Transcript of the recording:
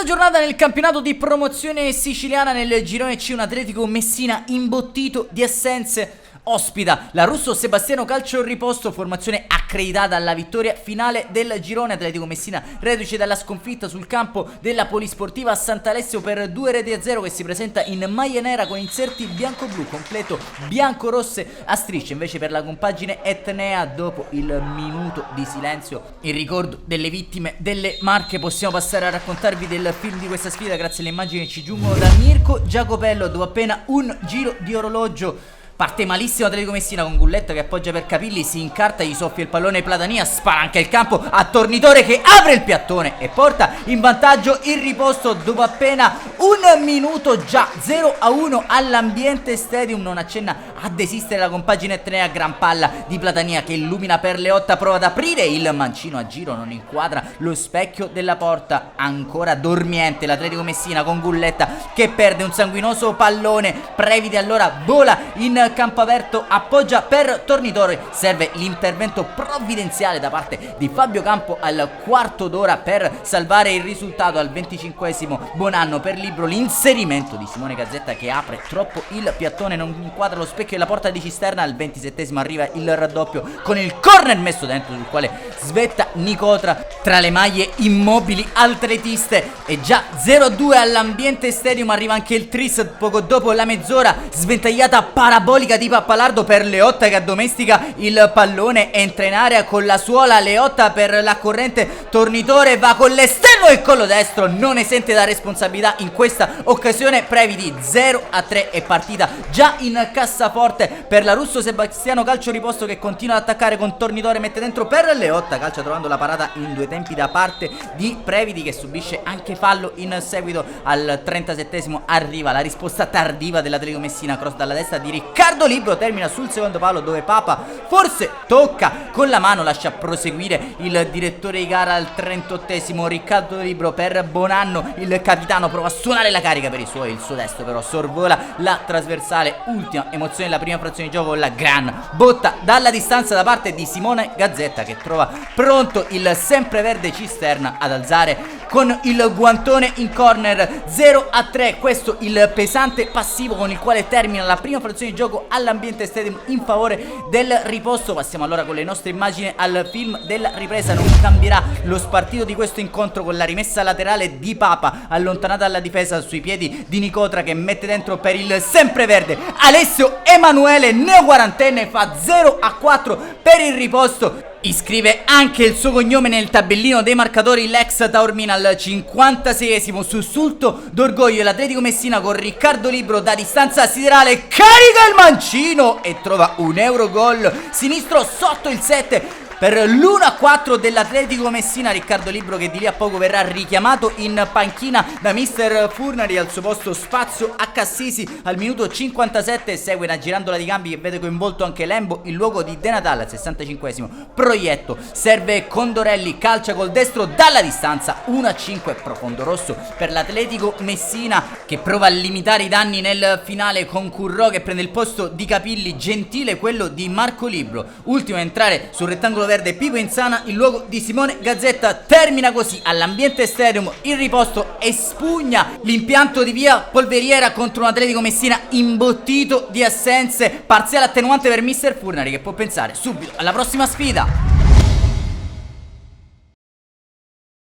Terza giornata nel campionato di promozione siciliana. Nel girone C un Atletico Messina imbottito di assenze ospita la Russo Sebastiano Calcio Riposto, formazione accreditata alla vittoria finale del girone. Atletico Messina reduce dalla sconfitta sul campo della Polisportiva a Sant'Alessio per 2-0, che si presenta in maglia nera con inserti bianco-blu, completo bianco-rosse a strisce. Invece per la compagine etnea, dopo il minuto di silenzio in ricordo delle vittime delle Marche, possiamo passare a raccontarvi del film di questa sfida grazie alle immagini che ci giungono da Mirko Giacopello. Dopo appena un giro di orologio parte malissimo Atletico Messina, con Gulletta che appoggia per Capilli, si incarta, gli soffia il pallone Platania, spara anche il campo a Tornitore che apre il piattone e porta in vantaggio il Riposto dopo appena un minuto. Già 0-1 all'Ambiente Stadium. Non accenna a desistere la compagine etnea, gran palla di Platania che illumina per Leotta, prova ad aprire il mancino a giro, non inquadra lo specchio della porta. Ancora dormiente l'Atletico Messina con Gulletta che perde un sanguinoso pallone. Previde allora vola in campo aperto, appoggia per Tornitore, serve l'intervento provvidenziale da parte di Fabio Campo al quarto d'ora per salvare il risultato. Al 25esimo Bonanno per Libro, l'inserimento di Simone Gazzetta che apre troppo il piattone, non inquadra lo specchio della porta di Cisterna. Al 27esimo arriva il raddoppio con il corner messo dentro, sul quale svetta Nicotra tra le maglie immobili atletiste. E già 0-2 all'Ambiente Stadium. Arriva anche il tris poco dopo la mezz'ora, sventagliata parabolica di Pappalardo per Leotta che addomestica il pallone, entra in area con la suola Leotta per la corrente, Tornitore va con l'esterno del collo destro, non esente da responsabilità in questa occasione. Previdi 0-3 e partita già in cassaforte per la Russo Sebastiano Calcio Riposto che continua ad attaccare con Tornitore, mette dentro per Leotta, calcia trovando la parata in due tempi da parte di Previdi che subisce anche fallo in seguito. Al 37esimo arriva la risposta tardiva dell'Atletico Messina, cross dalla destra di Riccardo Libro, termina sul secondo palo dove Papa forse tocca con la mano, lascia proseguire il direttore di gara. Al 38esimo Riccardo Libro per Bonanno, il capitano prova a suonare la carica per i suoi, il suo destro però sorvola la trasversale. Ultima emozione della prima frazione di gioco, la gran botta dalla distanza da parte di Simone Gazzetta che trova pronto il sempreverde Cisterna ad alzare con il guantone in corner. 0-3, questo il pesante passivo con il quale termina la prima frazione di gioco all'Ambiente Stadium in favore del Riposto. Passiamo allora con le nostre immagini al film della ripresa. Non cambierà lo spartito di questo incontro con la rimessa laterale di Papa allontanata dalla difesa sui piedi di Nicotra che mette dentro per il sempreverde Alessio Emanuele, neo quarantenne, fa 0-4 per il Riposto. Iscrive anche il suo cognome nel tabellino dei marcatori l'ex Taormina. Al 56esimo sussulto d'orgoglio l'Atletico Messina con Riccardo Libro da distanza siderale carica il mancino e trova un Eurogol sinistro sotto il 7 per l'1-4 dell'Atletico Messina. Riccardo Libro che di lì a poco verrà richiamato in panchina da mister Furnari, al suo posto spazio a Cassisi al minuto 57. Segue una girandola di cambi che vede coinvolto anche Lembo in luogo di De Natale. Al 65esimo Proietto serve Condorelli, calcia col destro dalla distanza 1-5, profondo rosso per l'Atletico Messina che prova a limitare i danni nel finale con Currò che prende il posto di Capilli, Gentile quello di Marco Libro. Ultimo a entrare sul rettangolo verde Pipo Insana in luogo di Simone Gazzetta. Termina così all'Ambiente Stadium il Riposto espugna l'impianto di via Polveriera contro un Atletico Messina imbottito di assenze, parziale attenuante per mister Furnari che può pensare subito alla prossima sfida.